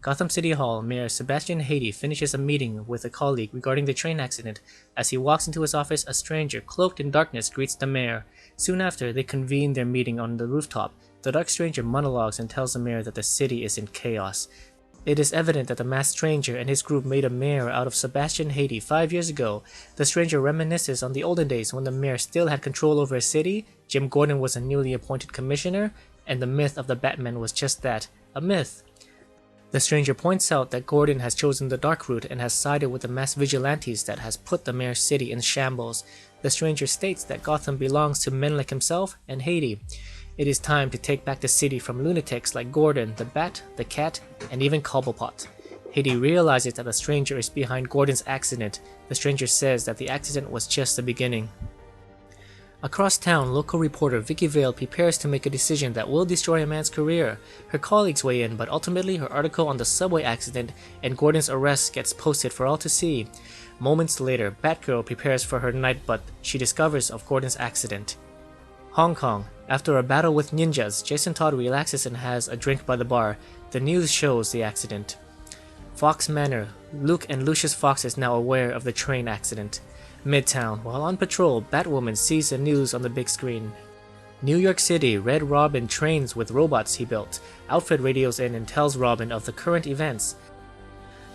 Gotham City Hall, Mayor Sebastian Haddey finishes a meeting with a colleague regarding the train accident. As he walks into his office, a stranger cloaked in darkness greets the mayor. Soon after, they convene their meeting on the rooftop. The dark stranger monologues and tells the mayor that the city is in chaos. It is evident that the masked stranger and his group made a mayor out of Sebastian Haddey 5 years ago. The stranger reminisces on the olden days when the mayor still had control over his city, Jim Gordon was a newly appointed commissioner, and the myth of the Batman was just that, a myth. The stranger points out that Gordon has chosen the dark route and has sided with the mass vigilantes that has put the mayor's city in shambles. The stranger states that Gotham belongs to men like himself and Haddey. It is time to take back the city from lunatics like Gordon, the Bat, the Cat, and even Cobblepot. Haddey realizes that the stranger is behind Gordon's accident. The stranger says that the accident was just the beginning. Across town, local reporter Vicky Vale prepares to make a decision that will destroy a man's career. Her colleagues weigh in, but ultimately her article on the subway accident and Gordon's arrest gets posted for all to see. Moments later, Batgirl prepares for her night, but she discovers of Gordon's accident. Hong Kong. After a battle with ninjas, Jason Todd relaxes and has a drink by the bar. The news shows the accident. Fox Manor. Luke and Lucius Fox is now aware of the train accident. Midtown. While on patrol, Batwoman sees the news on the big screen. New York City. Red Robin trains with robots he built. Alfred radios in and tells Robin of the current events.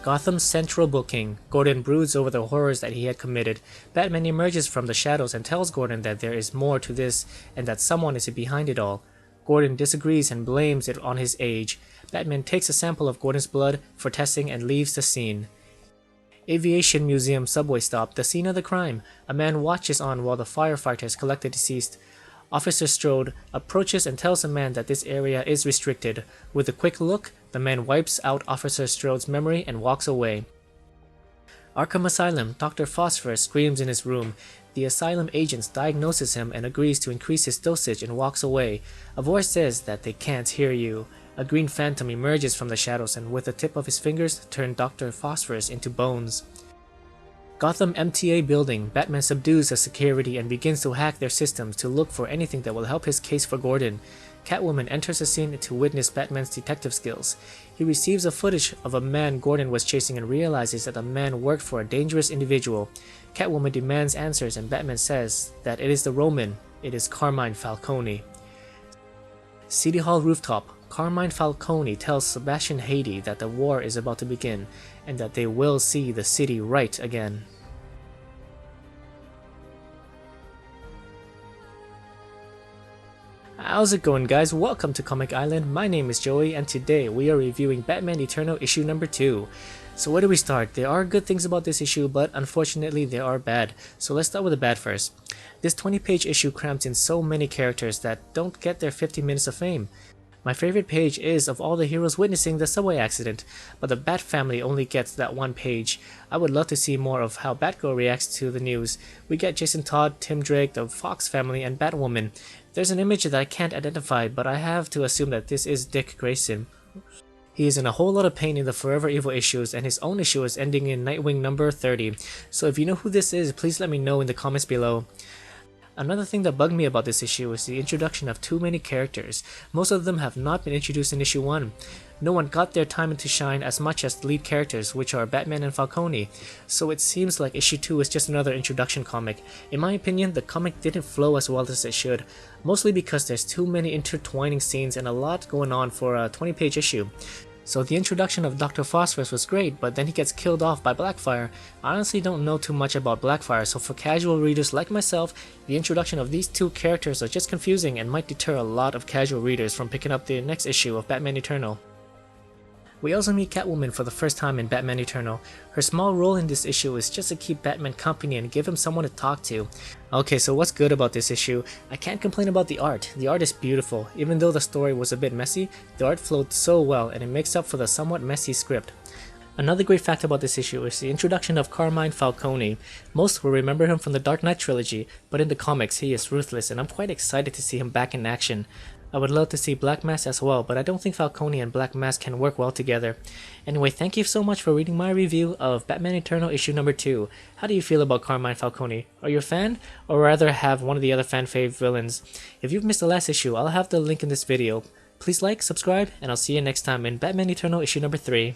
Gotham's central booking. Gordon broods over the horrors that he had committed. Batman emerges from the shadows and tells Gordon that there is more to this and that someone is behind it all. Gordon disagrees and blames it on his age. Batman takes a sample of Gordon's blood for testing and leaves the scene. Aviation Museum subway stop, the scene of the crime. A man watches on while the firefighters collect the deceased. Officer Strode approaches and tells the man that this area is restricted. With a quick look, the man wipes out Officer Strode's memory and walks away. Arkham Asylum. Dr. Phosphorus screams in his room. The asylum agent diagnoses him and agrees to increase his dosage and walks away. A voice says that they can't hear you. A green phantom emerges from the shadows and with the tip of his fingers turns Dr. Phosphorus into bones. Gotham MTA building. Batman subdues the security and begins to hack their systems to look for anything that will help his case for Gordon. Catwoman enters the scene to witness Batman's detective skills. He receives a footage of a man Gordon was chasing and realizes that the man worked for a dangerous individual. Catwoman demands answers and Batman says that it is the Roman. It is Carmine Falcone. City Hall rooftop. Carmine Falcone tells Sebastian Haddey that the war is about to begin and that they will see the city right again. How's it going, guys? Welcome to Comic Island. My name is Joey and today we are reviewing Batman Eternal issue number 2. So where do we start? There are good things about this issue, but unfortunately there are bad. So let's start with the bad first. This 20-page issue crams in so many characters that don't get their 50 minutes of fame. My favorite page is of all the heroes witnessing the subway accident, but the Bat family only gets that one page. I would love to see more of how Batgirl reacts to the news. We get Jason Todd, Tim Drake, the Fox family, and Batwoman. There's an image that I can't identify, but I have to assume that this is Dick Grayson. He is in a whole lot of pain in the Forever Evil issues, and his own issue is ending in Nightwing number 30. So if you know who this is, please let me know in the comments below. Another thing that bugged me about this issue is the introduction of too many characters. Most of them have not been introduced in issue 1. No one got their time to shine as much as the lead characters, which are Batman and Falcone, so it seems like issue 2 is just another introduction comic. In my opinion, the comic didn't flow as well as it should, mostly because there's too many intertwining scenes and a lot going on for a 20-page issue. So the introduction of Dr. Phosphorus was great, but then he gets killed off by Blackfire. I honestly don't know too much about Blackfire, so for casual readers like myself, the introduction of these two characters are just confusing and might deter a lot of casual readers from picking up the next issue of Batman Eternal. We also meet Catwoman for the first time in Batman Eternal. Her small role in this issue is just to keep Batman company and give him someone to talk to. Okay, so what's good about this issue? I can't complain about the art. The art is beautiful. Even though the story was a bit messy, the art flowed so well and it makes up for the somewhat messy script. Another great fact about this issue is the introduction of Carmine Falcone. Most will remember him from the Dark Knight trilogy, but in the comics he is ruthless and I'm quite excited to see him back in action. I would love to see Black Mask as well, but I don't think Falcone and Black Mask can work well together. Anyway, thank you so much for reading my review of Batman Eternal issue number 2. How do you feel about Carmine Falcone? Are you a fan? Or rather have one of the other fan fave villains? If you've missed the last issue, I'll have the link in this video. Please like, subscribe, and I'll see you next time in Batman Eternal issue number 3.